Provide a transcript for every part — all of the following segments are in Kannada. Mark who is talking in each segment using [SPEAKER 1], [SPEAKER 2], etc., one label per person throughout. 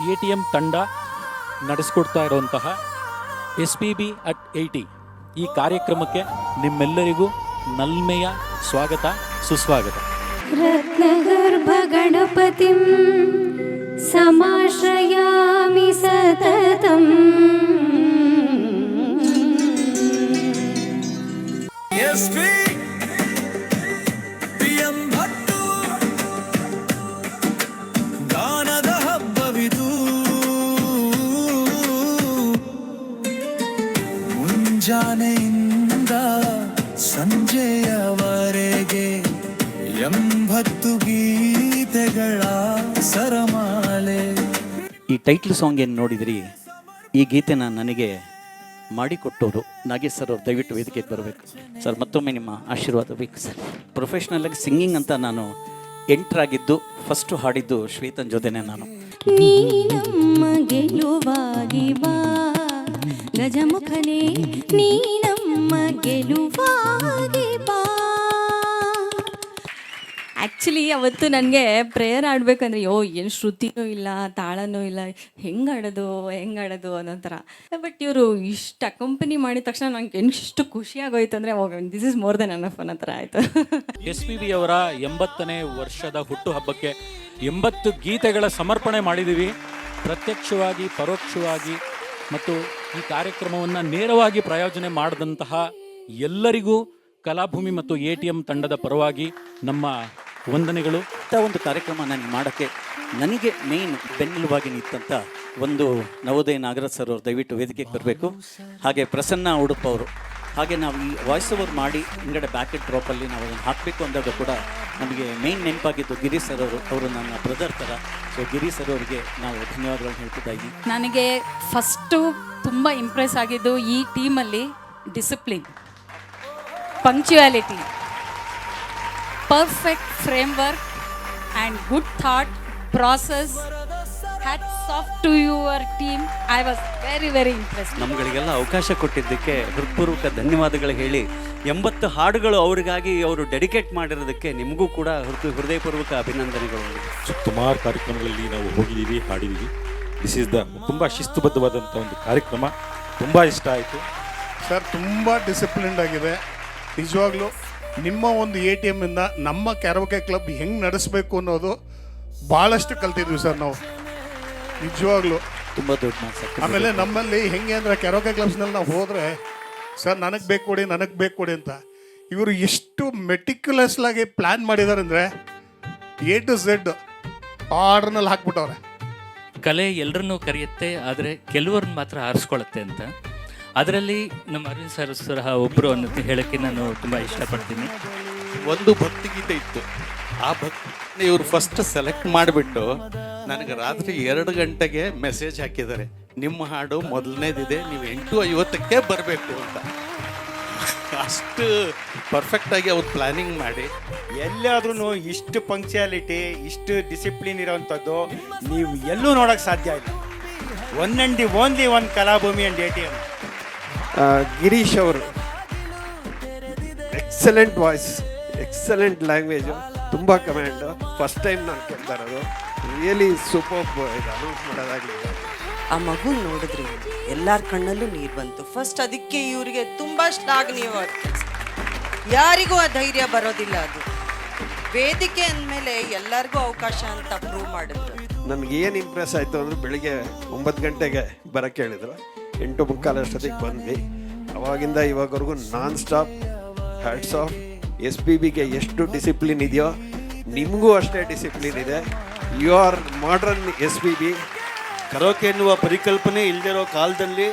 [SPEAKER 1] ATM ತಂಡ ನಡೆಸಿಕೊಡ್ತಾ ಇರುವಂತಹ SPB at 80 ಈ ಕಾರ್ಯಕ್ರಮಕ್ಕೆ ನಿಮ್ಮೆಲ್ಲರಿಗೂ ನಲ್ಮೆಯ ಸ್ವಾಗತ ಸುಸ್ವಾಗತ.
[SPEAKER 2] ರತ್ನಗರ್ಭ ಗಣಪತಿಂ ಸಮಾಶ್ರಯಾಮಿ ಸತತಂ.
[SPEAKER 3] ಗಾನದ ಹಬ್ಬವಿದು ಮುಂಜಾನೆಯಿಂದ ಸಂಜೆಯವರೆಗೆ 80 ಗೀತೆಗಳ ಸರಮಾಲೆ.
[SPEAKER 4] ಈ ಟೈಟ್ಲ್ ಸಾಂಗ್ ಏನು ನೋಡಿದ್ರಿ, ಈ ಗೀತೆನ ನನಗೆ ಮಾಡಿಕೊಟ್ಟವರು ನಾಗೇಶ್ ಸರ್ ಅವ್ರು. ದಯವಿಟ್ಟು ವೇದಿಕೆಗೆ ಬರಬೇಕು ಸರ್. ಮತ್ತೊಮ್ಮೆ ನಿಮ್ಮ ಆಶೀರ್ವಾದ ಬೇಕು ಸರ್. ಪ್ರೊಫೆಷ್ನಲಾಗಿ ಸಿಂಗಿಂಗ್ ಅಂತ ನಾನು ಎಂಟ್ರಾಗಿದ್ದು, ಫಸ್ಟು ಹಾಡಿದ್ದು ಶ್ವೇತನ್ ಜೊತೆನೆ ನಾನು.
[SPEAKER 2] ನೀ ನಮ್ಮ ಗೆಲುವಾಗಿ ಬಾ ಗಜಮುಖನೇ, ನೀ ನಮ್ಮ ಗೆಲುವಾಗಿ ಬಾ. ಆ್ಯಕ್ಚುಲಿ ಅವತ್ತು ನನಗೆ ಪ್ರೇಯರ್ ಆಡಬೇಕಂದ್ರೆ ಏನು ಶ್ರುತಿನೂ ಇಲ್ಲ, ತಾಳನೂ ಇಲ್ಲ, ಹೆಂಗೆ ಆಡೋದು ಅನ್ನೋ ಥರ. ಬಟ್ ಇವರು ಇಷ್ಟು ಅಕಂಪನಿ ಮಾಡಿದ ತಕ್ಷಣ ನಂಗೆ ಎಷ್ಟು ಖುಷಿ ಆಗೋಯ್ತು ಅಂದರೆ, this is more than enough ಅನ್ನೋ ಥರ ಆಯಿತು.
[SPEAKER 1] SPB ಅವರ 80ನೇ ವರ್ಷದ ಹುಟ್ಟುಹಬ್ಬಕ್ಕೆ 80 ಗೀತೆಗಳ ಸಮರ್ಪಣೆ ಮಾಡಿದ್ದೀವಿ. ಪ್ರತ್ಯಕ್ಷವಾಗಿ, ಪರೋಕ್ಷವಾಗಿ ಮತ್ತು ಈ ಕಾರ್ಯಕ್ರಮವನ್ನು ನೇರವಾಗಿ ಪ್ರಾಯೋಜನೆ ಮಾಡಿದಂತಹ ಎಲ್ಲರಿಗೂ ಕಲಾಭೂಮಿ ಮತ್ತು ATM ತಂಡದ ಪರವಾಗಿ ನಮ್ಮ ವಂದನೆಗಳು.
[SPEAKER 4] ಇಂಥ ಒಂದು ಕಾರ್ಯಕ್ರಮ ನನಗೆ ಮಾಡೋಕ್ಕೆ ನನಗೆ ಮೇಯ್ನ್ ಬೆನ್ನೆಲುಬಾಗಿ ನಿಂತಂಥ ಒಂದು ನವೋದಯ ನಾಗರಾಜ್ ಸರ್ ಅವರು ದಯವಿಟ್ಟು ವೇದಿಕೆಗೆ ಬರಬೇಕು. ಹಾಗೆ ಪ್ರಸನ್ನ ಉಡುಪ ಅವರು. ಹಾಗೆ ನಾವು ಈ ವಾಯ್ಸ್ ಓವರ್ ಮಾಡಿ ಹಿಂಗಡೆ ಬ್ಯಾಕೆಟ್ ಡ್ರಾಪಲ್ಲಿ ನಾವು ಅದನ್ನು ಹಾಕಬೇಕು ಅಂದಾಗ ಕೂಡ ನಮಗೆ ಮೇಯ್ನ್ ನೆನಪಾಗಿದ್ದು ಗಿರೀಶ್ ಸರ್ ಅವರು ನನ್ನ ಬ್ರದರ್ ಥರ. ಸೊ ಗಿರೀಶ್ ಸರ್ ಅವರಿಗೆ ನಾವು ಧನ್ಯವಾದಗಳನ್ನು ಹೇಳ್ತಿದ್ದ ಇದ್ದೀವಿ.
[SPEAKER 5] ನನಗೆ ಫಸ್ಟು ತುಂಬ ಇಂಪ್ರೆಸ್ ಆಗಿದ್ದು ಈ ಟೀಮಲ್ಲಿ discipline, punctuality, perfect framework and good thought process. Hats off to your team. I was very impressed.
[SPEAKER 6] ನಮ್ಗಳಿಗೆಲ್ಲ ಅವಕಾಶ ಕೊಟ್ಟಿದ್ದಕ್ಕೆ ಹೃತ್ಪೂರ್ವಕ ಧನ್ಯವಾದಗಳು ಹೇಳಿ, 80 ಹಾಡುಗಳು ಅವರಿಗಾಗಿ ಅವರು ಡೆಡಿಕೇಟ್ ಮಾಡಿರೋದಕ್ಕೆ ನಿಮಗೂ ಕೂಡ ಹೃದಯಪೂರ್ವಕ ಅಭಿನಂದನೆಗಳು.
[SPEAKER 7] ಸುಮಾರು ಕಾರ್ಯಕ್ರಮಗಳಲ್ಲಿ ನಾವು ಹೋಗಿದ್ದೀವಿ, ಹಾಡಿದ್ದೀವಿ. ದಿಸ್ ಈಸ್ ದ ತುಂಬ ಶಿಸ್ತುಬದ್ಧವಾದಂಥ ಒಂದು ಕಾರ್ಯಕ್ರಮ. ತುಂಬ ಇಷ್ಟ ಆಯಿತು
[SPEAKER 8] ಸರ್. ತುಂಬ ಡಿಸಿಪ್ಲಿನ್ಡ್ ಆಗಿದೆ ನಿಜವಾಗ್ಲೂ. ನಿಮ್ಮ ಒಂದು ATM ಇಂದ ನಮ್ಮ ಕ್ಯಾರೋಕೆ ಕ್ಲಬ್ ಹೆಂಗೆ ನಡೆಸಬೇಕು ಅನ್ನೋದು ಭಾಳಷ್ಟು ಕಲ್ತಿದ್ವಿ ಸರ್ ನಾವು ನಿಜವಾಗ್ಲೂ.
[SPEAKER 4] ತುಂಬ ದೊಡ್ಡ ಮಾತು.
[SPEAKER 8] ಆಮೇಲೆ ನಮ್ಮಲ್ಲಿ ಹೆಂಗೆ ಅಂದರೆ ಕ್ಯಾರೋಕೆ ಕ್ಲಬ್ಸ್ನಲ್ಲಿ ನಾವು ಹೋದರೆ ಸರ್ ನನಗೆ ಬೇಕು ಕೊಡಿ ಅಂತ ಇವರು ಎಷ್ಟು ಮೆಟಿಕ್ಯುಲಸ್ಲಾಗಿ ಪ್ಲ್ಯಾನ್ ಮಾಡಿದ್ದಾರೆ ಅಂದರೆ A to Z ಆರ್ಡ್ರ್ನಲ್ಲಿ ಹಾಕ್ಬಿಟ್ಟವ್ರೆ.
[SPEAKER 9] ಕಲೆ ಎಲ್ಲರನ್ನೂ ಕರೆಯುತ್ತೆ, ಆದರೆ ಕೆಲವ್ರನ್ನ ಮಾತ್ರ ಆರಿಸ್ಕೊಳ್ಳುತ್ತೆ ಅಂತ. ಅದರಲ್ಲಿ ನಮ್ಮ ಅರವಿಂದ್ ಸರ್ ಸಹ ಒಬ್ಬರು ಅನ್ನೋದು ಹೇಳೋಕ್ಕೆ ನಾನು ತುಂಬ ಇಷ್ಟಪಡ್ತೀನಿ.
[SPEAKER 6] ಒಂದು ಭಕ್ತಿಗೀತೆ ಇತ್ತು, ಆ ಭಕ್ತಿ ಇವರು ಫಸ್ಟ್ ಸೆಲೆಕ್ಟ್ ಮಾಡಿಬಿಟ್ಟು ನನಗೆ ರಾತ್ರಿ 2 ಗಂಟೆಗೆ ಮೆಸೇಜ್ ಹಾಕಿದ್ದಾರೆ, ನಿಮ್ಮ ಹಾಡು ಮೊದಲನೇದಿದೆ, ನೀವು 8:50ಕ್ಕೆ ಬರಬೇಕು ಅಂತ. ಅಷ್ಟು ಪರ್ಫೆಕ್ಟಾಗಿ ಅವ್ರು ಪ್ಲ್ಯಾನಿಂಗ್ ಮಾಡಿ
[SPEAKER 10] ಎಲ್ಲಾದ್ರೂ ಇಷ್ಟು ಪಂಕ್ಚುಯಾಲಿಟಿ, ಇಷ್ಟು ಡಿಸಿಪ್ಲಿನ್ ಇರೋವಂಥದ್ದು ನೀವು ಎಲ್ಲೂ ನೋಡೋಕ್ಕೆ ಸಾಧ್ಯ ಇಲ್ಲ. One and the only one Kalabhoomi and ATM.
[SPEAKER 11] Girish ಅವರು ಎಕ್ಸಲೆಂಟ್ ವಾಯ್ಸ್, ಎಕ್ಸಲೆಂಟ್ ಲ್ಯಾಂಗ್ವೇಜು, ತುಂಬ ಕಮೆಂಡು. ಫಸ್ಟ್ ಟೈಮ್ ನಾನು ಕೇಳ್ತಾ ಇರೋದು. Really super. ಇದು ಅನೌನ್ಸ್ ಮಾಡೋದಾಗಲಿ,
[SPEAKER 12] ಆ ಮಗು ನೋಡಿದ್ರಿ ಎಲ್ಲರ ಕಣ್ಣಲ್ಲೂ ನೀರು ಬಂತು. ಫಸ್ಟ್ ಅದಕ್ಕೆ ಇವರಿಗೆ ತುಂಬ ಶ್ಲಾಘನೀಯವಾದ ಕೆಲಸ. ಯಾರಿಗೂ ಆ ಧೈರ್ಯ ಬರೋದಿಲ್ಲ. ಅದು ವೇದಿಕೆ ಅಂದಮೇಲೆ ಎಲ್ಲರಿಗೂ ಅವಕಾಶ ಅಂತ ಪ್ರೂವ್ ಮಾಡಿದ್ರು.
[SPEAKER 11] ನನಗೇನು ಇಂಪ್ರೆಸ್ ಆಯಿತು ಅಂದರೆ, ಬೆಳಿಗ್ಗೆ 9 ಗಂಟೆಗೆ ಬರೋಕ್ಕೆ ಹೇಳಿದ್ರು, 8:45 ಅಷ್ಟೊತ್ತಿಗೆ ಬಂದ್ವಿ. ಅವಾಗಿಂದ ಇವಾಗವರೆಗೂ ನಾನ್ ಸ್ಟಾಪ್ ಹ್ಯಾಟ್ಸ್ ಆಫ್. SPBಗೆ ಎಷ್ಟು ಡಿಸಿಪ್ಲಿನ್ ಇದೆಯೋ ನಿಮಗೂ ಅಷ್ಟೇ ಡಿಸಿಪ್ಲಿನ್ ಇದೆ. You are modern SPB.
[SPEAKER 6] Karaoke ಎನ್ನುವ ಪರಿಕಲ್ಪನೆ ಇಲ್ಲದಿರೋ ಕಾಲದಲ್ಲಿ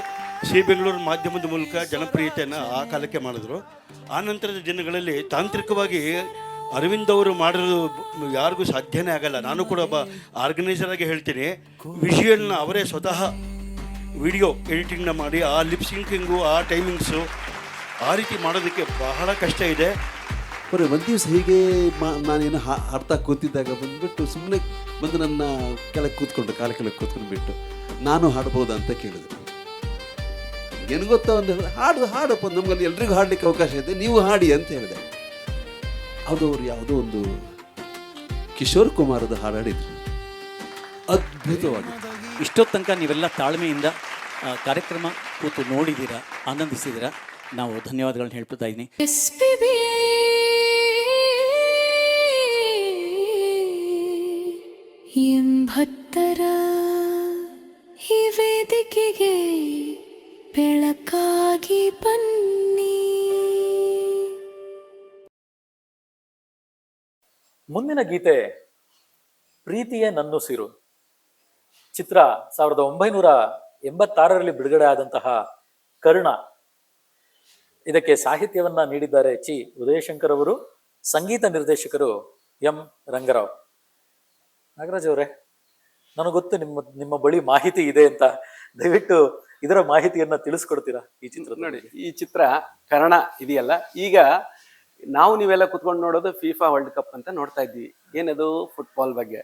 [SPEAKER 6] ಸಿ ಬೆಂಗಳೂರು ಮಾಧ್ಯಮದ ಮೂಲಕ ಜನಪ್ರಿಯತೆಯನ್ನು ಆ ಕಾಲಕ್ಕೆ ಮಾಡಿದ್ರು. ಆ ನಂತರದ ದಿನಗಳಲ್ಲಿ ತಾಂತ್ರಿಕವಾಗಿ ಅರವಿಂದ್ ಅವರು ಮಾಡಿರೋದು ಯಾರಿಗೂ ಸಾಧ್ಯನೇ ಆಗಲ್ಲ. ನಾನು ಕೂಡ ಒಬ್ಬ ಆರ್ಗನೈಸರ್ ಆಗಿ ಹೇಳ್ತೀನಿ, ವಿಷುವಲ್ನ ಅವರೇ ಸ್ವತಃ ವಿಡಿಯೋ ಎಡಿಟಿಂಗ್ನ ಮಾಡಿ ಆ ಲಿಪ್ಸಿಂಕಿಂಗು, ಆ ಟೈಮಿಂಗ್ಸು, ಆ ರೀತಿ ಮಾಡೋದಕ್ಕೆ ಬಹಳ ಕಷ್ಟ ಇದೆ.
[SPEAKER 13] ಬರೀ ಒಂದು ದಿವಸ ಹೀಗೆ ನಾನೇನು ಹಾಡ್ತಾ ಕೂತಿದ್ದಾಗ ಬಂದುಬಿಟ್ಟು ಸುಮ್ಮನೆ ಬಂದು ನನ್ನ ಕೆಳಗೆ ಕೂತ್ಕೊಂಡು ಕಾಲ ಕೆಳಗೆ ಕೂತ್ಕೊಂಡ್ಬಿಟ್ಟು ನಾನು ಹಾಡ್ಬೋದಾ ಅಂತ ಕೇಳಿದೆ. ಏನು ಗೊತ್ತಾ, ಒಂದು ಹಾಡಪ್ಪ, ನಮಗಲ್ಲಿ ಎಲ್ರಿಗೂ ಹಾಡಲಿಕ್ಕೆ ಅವಕಾಶ ಇದೆ, ನೀವು ಹಾಡಿ ಅಂತ ಹೇಳಿದೆ. ಅದು ಅವ್ರು ಯಾವುದೋ ಒಂದು ಕಿಶೋರ್ ಕುಮಾರದ ಹಾಡಾಡಿದ್ರು, ಅದ್ಭುತವಾಗಿತ್ತು.
[SPEAKER 4] ಇಷ್ಟೊತ್ತು ತನಕ ನೀವೆಲ್ಲ ತಾಳ್ಮೆಯಿಂದ ಕಾರ್ಯಕ್ರಮ ಕೂತು ನೋಡಿದ್ದೀರಾ, ಆನಂದಿಸಿದ್ದೀರಾ. ನಾವು ಧನ್ಯವಾದಗಳನ್ನ ಹೇಳ್ತಾ ಇದ್ದೀನಿ.
[SPEAKER 14] ಎಂಬತ್ತರ ಈ ವೇದಿಕೆಗೆ ಬೆಳಕಾಗಿ ಬನ್ನಿ.
[SPEAKER 1] ಮುಂದಿನ ಗೀತೆ ಪ್ರೀತಿಯೇ ನನ್ನುಸಿರು. ಚಿತ್ರ 1986ರಲ್ಲಿ ಬಿಡುಗಡೆ ಆದಂತಹ ಕರ್ಣ. ಇದಕ್ಕೆ ಸಾಹಿತ್ಯವನ್ನ ನೀಡಿದ್ದಾರೆ ಚಿ ಉದಯಶಂಕರ್ ಅವರು, ಸಂಗೀತ ನಿರ್ದೇಶಕರು ಎಂ ರಂಗರಾವ್. ನಾಗರಾಜ್ ಅವರೇ, ನನಗೆ ಗೊತ್ತು ನಿಮ್ಮ ಬಳಿ ಮಾಹಿತಿ ಇದೆ ಅಂತ, ದಯವಿಟ್ಟು ಇದರ ಮಾಹಿತಿಯನ್ನ ತಿಳಿಸ್ಕೊಡ್ತೀರಾ ಈ ಚಿತ್ರ?
[SPEAKER 15] ನೋಡಿ, ಈ ಚಿತ್ರ ಕರ್ಣ ಇದೆಯಲ್ಲ, ಈಗ ನಾವು ನೀವೆಲ್ಲ ಕುತ್ಕೊಂಡು ನೋಡೋದು ಫಿಫಾ ವರ್ಲ್ಡ್ ಕಪ್ ಅಂತ ನೋಡ್ತಾ ಇದ್ವಿ, ಏನದು ಫುಟ್ಬಾಲ್ ಬಗ್ಗೆ.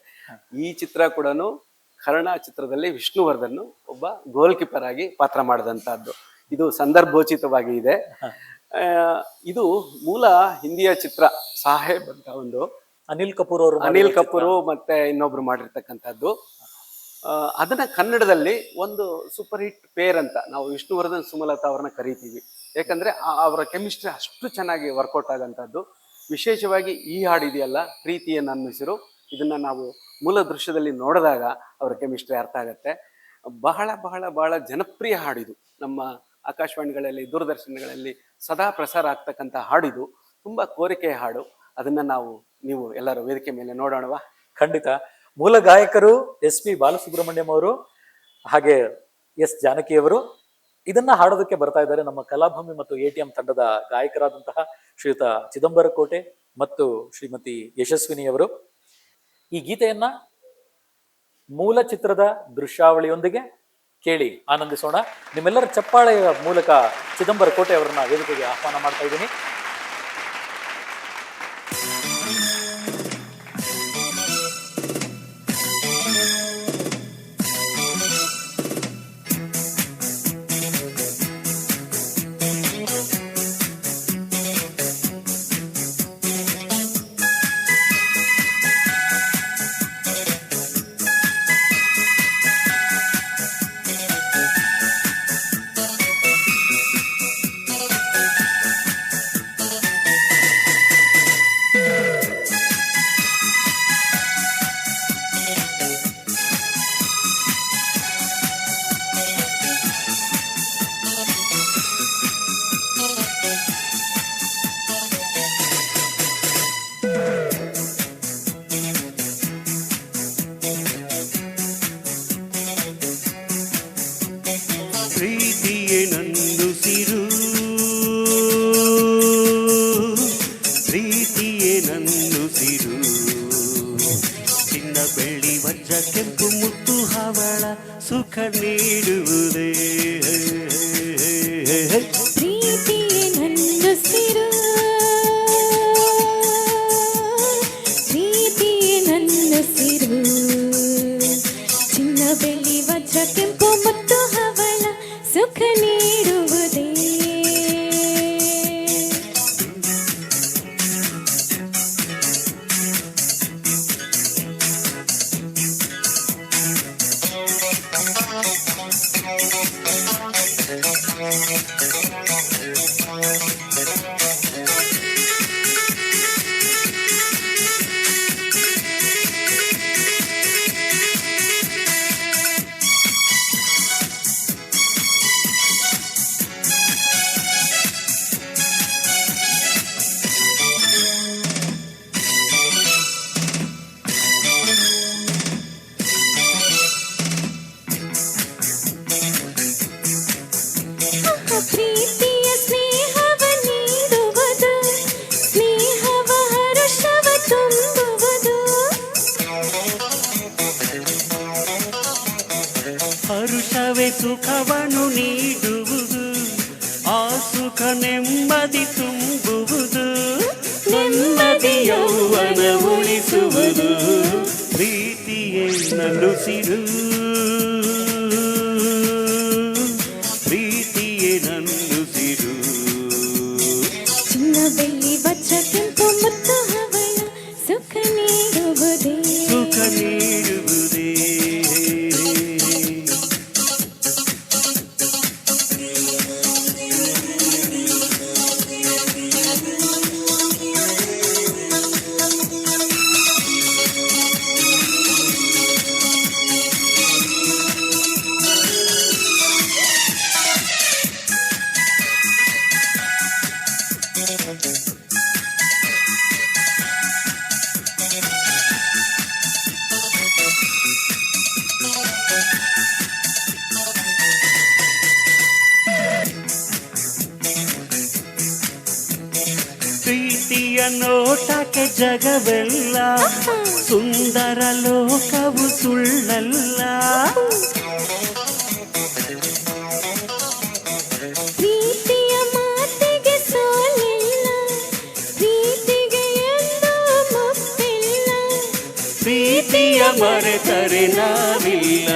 [SPEAKER 15] ಈ ಚಿತ್ರ ಕೂಡ ಕರ್ಣ ಚಿತ್ರದಲ್ಲಿ ವಿಷ್ಣುವರ್ಧನ್ ಒಬ್ಬ ಗೋಲ್ ಕೀಪರ್ ಆಗಿ ಪಾತ್ರ ಮಾಡಿದಂತಹದ್ದು. ಇದು ಸಂದರ್ಭೋಚಿತವಾಗಿ ಇದೆ. ಇದು ಮೂಲ ಹಿಂದಿಯ ಚಿತ್ರ, ಸಾಹೇಬ್ ಅಂತ ಒಂದು
[SPEAKER 1] ಅನಿಲ್ ಕಪೂರ್
[SPEAKER 15] ಮತ್ತೆ ಇನ್ನೊಬ್ರು ಮಾಡಿರ್ತಕ್ಕಂಥದ್ದು. ಅದನ್ನ ಕನ್ನಡದಲ್ಲಿ ಒಂದು ಸೂಪರ್ ಹಿಟ್ ಪೇರ್ ಅಂತ ನಾವು ವಿಷ್ಣುವರ್ಧನ್ ಸುಮಲತಾ ಅವ್ರನ್ನ ಕರಿತೀವಿ. ಯಾಕಂದ್ರೆ ಅವರ ಕೆಮಿಸ್ಟ್ರಿ ಅಷ್ಟು ಚೆನ್ನಾಗಿ ವರ್ಕೌಟ್ ಆಗಂತದ್ದು. ವಿಶೇಷವಾಗಿ ಈ ಹಾಡಿದೆಯಲ್ಲ, ಪ್ರೀತಿಯ ನನ್ನುಸಿರು, ಇದನ್ನ ನಾವು ಮೂಲ ದೃಶ್ಯದಲ್ಲಿ ನೋಡಿದಾಗ ಅವರ ಕೆಮಿಸ್ಟ್ರಿ ಅರ್ಥ ಆಗತ್ತೆ. ಬಹಳ ಬಹಳ ಬಹಳ ಜನಪ್ರಿಯ ಹಾಡಿದು. ನಮ್ಮ ಆಕಾಶವಾಣಿಗಳಲ್ಲಿ, ದೂರದರ್ಶನಗಳಲ್ಲಿ ಸದಾ ಪ್ರಸಾರ ಆಗ್ತಕ್ಕಂಥ ಹಾಡಿದು. ತುಂಬಾ ಕೋರಿಕೆಯ ಹಾಡು. ಅದನ್ನ ನೀವು ಎಲ್ಲರೂ ವೇದಿಕೆ ಮೇಲೆ ನೋಡೋಣವಾ?
[SPEAKER 1] ಖಂಡಿತ. ಮೂಲ ಗಾಯಕರು SP ಬಾಲಸುಬ್ರಹ್ಮಣ್ಯಂ ಅವರು, ಹಾಗೆ S ಜಾನಕಿಯವರು. ಇದನ್ನ ಹಾಡೋದಕ್ಕೆ ಬರ್ತಾ ಇದ್ದಾರೆ ನಮ್ಮ ಕಲಾಭೂಮಿ ಮತ್ತು ATM ತಂಡದ ಗಾಯಕರಾದಂತಹ ಶ್ರೀಯುತ ಚಿದಂಬರ ಕೋಟೆ ಮತ್ತು ಶ್ರೀಮತಿ ಯಶಸ್ವಿನಿಯವರು. ಈ ಗೀತೆಯನ್ನ ಮೂಲ ಚಿತ್ರದ ದೃಶ್ಯಾವಳಿಯೊಂದಿಗೆ ಕೇಳಿ ಆನಂದಿಸೋಣ. ನಿಮ್ಮೆಲ್ಲರ ಚಪ್ಪಾಳೆಯ ಮೂಲಕ ಚಿದಂಬರ ಕೋಟೆ ಅವರನ್ನ ವೇದಿಕೆಗೆ ಆಹ್ವಾನ ಮಾಡ್ತಾ ಇದ್ದೀನಿ.
[SPEAKER 3] ಪ್ರೀತಿಯೇ ನನ್ನುಸಿರು, ಪ್ರೀತಿಯೇ ನನ್ನುಸಿರು, ಚಿನ್ನ ಬೆಳ್ಳಿ ವಜ್ರ ಕೆಂಪು ಮುತ್ತು ಹವಳ ಸುಖ ನೀಡುವುದೇ.
[SPEAKER 14] ಪ್ರೀತಿಯೇ ನನ್ನುಸಿರು, ಪ್ರೀತಿಯೇ ನನ್ನುಸಿರು, ಚಿನ್ನ ಬೆಳ್ಳಿ ವಜ್ರ ಕೆಂಪು ಮುತ್ತು ಹವಳ ಸುಖ ನೀಡುವುದೇ. ಪ್ರೀತಿಯ ಸ್ನೇಹವ ನೀಡುವುದು, ಸ್ನೇಹವ ಹರುಷವ ತುಂಬುವುದು,
[SPEAKER 3] ಹರುಷವೇ ಸುಖವನ್ನು ನೀಡುವುದು, ಆ ಸುಖ ನೆಮ್ಮದಿ ತುಂಬುವುದು, ನೆಮ್ಮದಿ ಯೌವನ ಉಳಿಸುವುದು. ಪ್ರೀತಿಯೇ ನನ್ನುಸಿರು, ಪ್ರೀತಿಯೇ ನನ್ನುಸಿರು,
[SPEAKER 14] ಚಿನ್ನ ಬೆಳ್ಳಿ ವಜ್ರ ಕೆಂಪು ಮುತ್ತು ಹವಳ ಸುಖ ನೀಡುವುದೇ,
[SPEAKER 3] ಸುಖ ನೀಡುವುದೇ. ನೋಟಕ್ಕೆ ಜಗವೆಲ್ಲ ಸುಂದರ ಲೋಕವು ಸುಳ್ಳಲ್ಲ.
[SPEAKER 14] ಪ್ರೀತಿಯ ಮಾತಿಗೆ ಸೋಲಿಲ್ಲ, ಪ್ರೀತಿಗೆ ಎಂದೂ ಮುಪ್ಪಿಲ್ಲ,
[SPEAKER 3] ಪ್ರೀತಿಯ ಮರೆತರೆ ನಾವಿಲ್ಲ.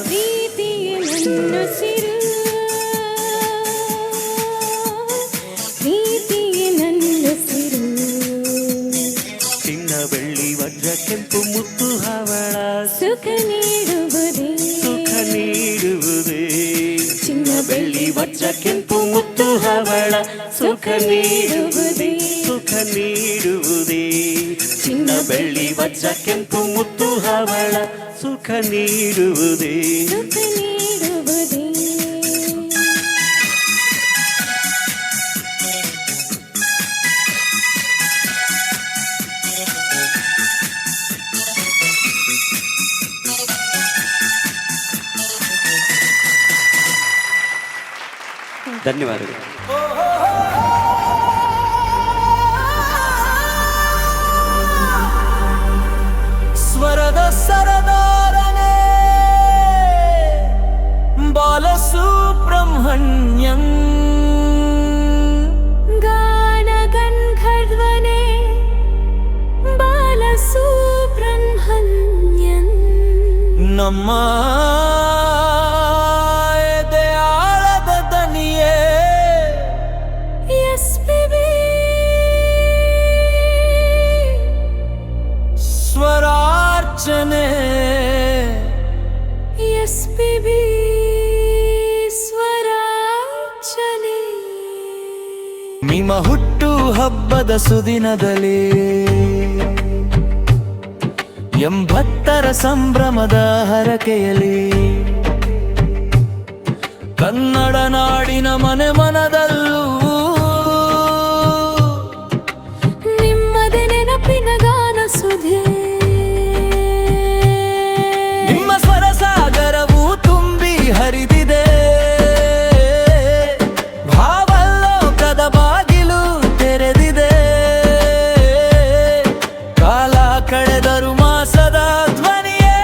[SPEAKER 14] ಪ್ರೀತಿಯೇ ನನ್ನುಸಿರು, ಪ್ರೀತಿಯೇ ನನ್ನುಸಿರು.
[SPEAKER 3] ಚಿನ್ನ ಬೆಳ್ಳಿ ವಜ್ರ ಕೆಂಪು ಮುತ್ತು ಹವಳ
[SPEAKER 14] ಸುಖ ನೀಡುವುದೇ,
[SPEAKER 3] ಸುಖ ನೀಡುವುದೇ.
[SPEAKER 14] ಚಿನ್ನ
[SPEAKER 3] ಬೆಳ್ಳಿ ವಜ್ರ ಕೆಂಪು ಮುತ್ತು ಹವಳ ಸುಖ ನೀಡುವುದೇ, ಸುಖ ನೀಡುವುದೇ. ಚಿನ್ನ ಬೆಳ್ಳಿ ವಜ್ರ ಕೆಂಪು ಮುತ್ತು ಹವಳ ಸುಖ ನೀಡುವುದೇ.
[SPEAKER 14] ಸುಖ ನೀಡುವುದೇ.
[SPEAKER 3] ಧನ್ಯವಾದಗಳು.
[SPEAKER 16] ಸ್ವರದ ಸರದಾರನೇ ಬಾಲಸುಬ್ರಹ್ಮಣ್ಯಂ,
[SPEAKER 14] ಗಾನ ಗಂಧರ್ವನೇ ಬಾಲಸುಬ್ರಹ್ಮಣ್ಯಂ.
[SPEAKER 16] ನಮ್ಮ ಎದೆಯಾಳದ ದನಿಯೇ
[SPEAKER 14] ಎಸ್ಪಿಬಿ
[SPEAKER 16] ಸ್ವರಾರ್ಚನೆ,
[SPEAKER 14] ಎಸ್ಪಿಬಿ ಸ್ವರಾರ್ಚನೆ.
[SPEAKER 16] ನಿಮ್ಮ ಹುಟ್ಟು ಹಬ್ಬದ ಸುದಿನದಲ್ಲಿ 80ರ ಸಂಭ್ರಮದ ಹರಕೆಯಲ್ಲಿ ಕನ್ನಡ ನಾಡಿನ ಮನೆ ಮನದಲ್ಲೂ
[SPEAKER 14] ನಿಮ್ಮದೇ ನೆನಪಿನ ಗಾನ ಸುಧೆ,
[SPEAKER 16] ನಿಮ್ಮ ಸ್ವರ ಸಾಗರವು ತುಂಬಿ ಹರಿದಿದೆ. ಭಾವಲೋಕದ ಬಾಗಿಲು ತೆರೆದಿದೆ. ಕಾಲ ಕಳೆದರು ಮಾಸದ ಧ್ವನಿಯೇ,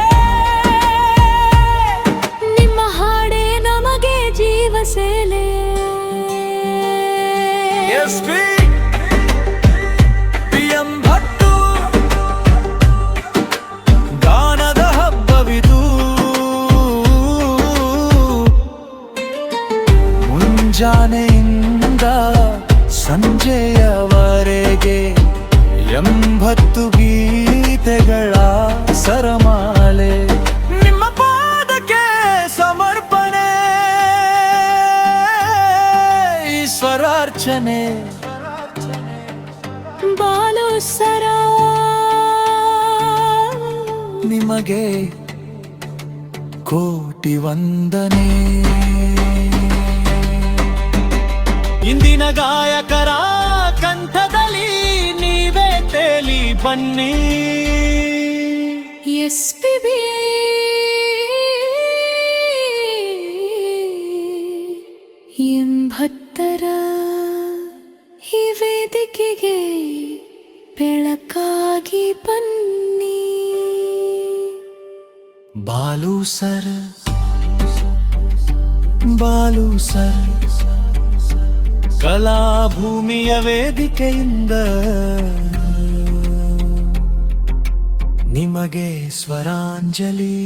[SPEAKER 14] ನಿಮ್ಮ ಹಾಡೇ ನಮಗೆ ಜೀವ ಸೇಲೆ.
[SPEAKER 16] PM ಭಟ್ಟು ಗಾನದ ಹಬ್ಬವಿದು. ಮುಂಜಾನೆಯಿಂದ ಸಂಜೆಯವರೆಗೆ 80 ಗೀತೆಗಳ ಸರಮಾಲೆ. ನಿಮ್ಮ ಪಾದಕ್ಕೆ ಸಮರ್ಪಣೆ ಈಶ್ವರಾರ್ಚನೆ.
[SPEAKER 14] ಬಾಲು ಸರ
[SPEAKER 16] ನಿಮಗೆ ಕೋಟಿ ವಂದನೆ. ಇಂದಿನ ಗಾಯಕರ ಕಂಠದಲ್ಲಿ ನೀವೇ ತೇಲಿ ಬನ್ನಿ.
[SPEAKER 14] ಎಸ್ಪಿಬಿ ಎಂಬತ್ತರ ಈ ವೇದಿಕೆಗೆ ಬೆಳಕಾಗಿ ಬನ್ನಿ.
[SPEAKER 16] ಬಾಲು ಸರ್, ಬಾಲು ಸರ್, ಕಲಾಭೂಮಿಯ ವೇದಿಕೆಯಿಂದ ನಿಮಗೆ ಸ್ವರಾಂಜಲಿ.